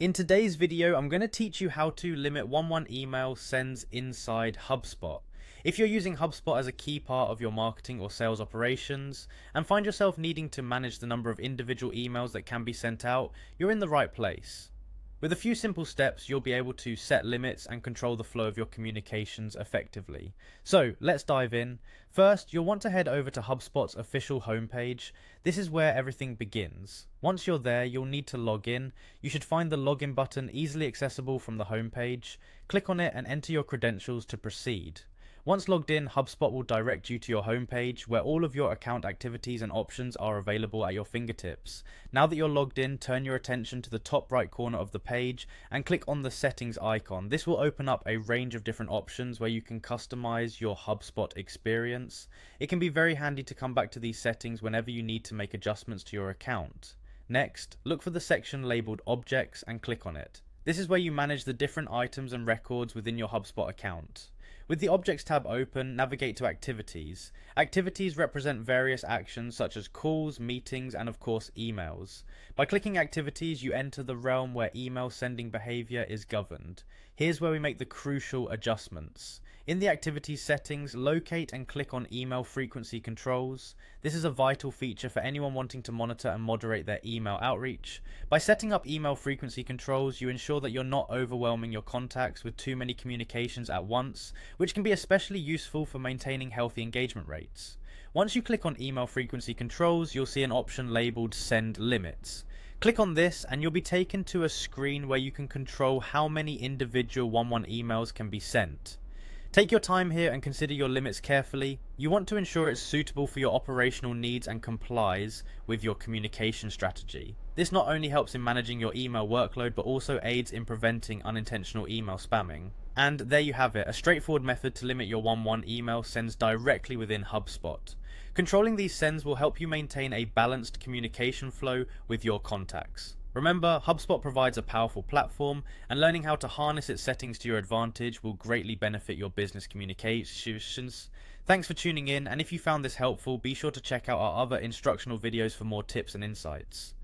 In today's video, I'm going to teach you how to limit 11 email sends inside Hubspot. If you're using HubSpot as a key part of your marketing or sales operations and find yourself needing to manage the number of individual emails that can be sent out, you're in the right place. With a few simple steps, you'll be able to set limits and control the flow of your communications effectively. So let's dive in. First, you'll want to head over to HubSpot's official homepage. This is where everything begins. Once you're there, you'll need to log in. You should find the login button easily accessible from the homepage. Click on it and enter your credentials to proceed. Once logged in, HubSpot will direct you to your homepage where all of your account activities and options are available at your fingertips. Now that you're logged in, turn your attention to the top right corner of the page and click on the settings icon. This will open up a range of different options where you can customize your HubSpot experience. It can be very handy to come back to these settings whenever you need to make adjustments to your account. Next, look for the section labeled Objects and click on it. This is where you manage the different items and records within your HubSpot account. With the Objects tab open, navigate to Activities. Activities represent various actions such as calls, meetings, and of course emails. By clicking Activities, you enter the realm where email sending behavior is governed. Here's where we make the crucial adjustments. In the Activities settings, locate and click on Email Frequency Controls. This is a vital feature for anyone wanting to monitor and moderate their email outreach. By setting up email frequency controls, you ensure that you're not overwhelming your contacts with too many communications at once, which can be especially useful for maintaining healthy engagement rates. Once you click on Email Frequency Controls, you'll see an option labeled Send Limits. Click on this and you'll be taken to a screen where you can control how many individual 11 emails can be sent. Take your time here and consider your limits carefully. You want to ensure it's suitable for your operational needs and complies with your communication strategy. This not only helps in managing your email workload, but also aids in preventing unintentional email spamming. And there you have it, a straightforward method to limit your 11 email sends directly within HubSpot. Controlling these sends will help you maintain a balanced communication flow with your contacts. Remember, HubSpot provides a powerful platform, and learning how to harness its settings to your advantage will greatly benefit your business communications. Thanks for tuning in, and if you found this helpful, be sure to check out our other instructional videos for more tips and insights.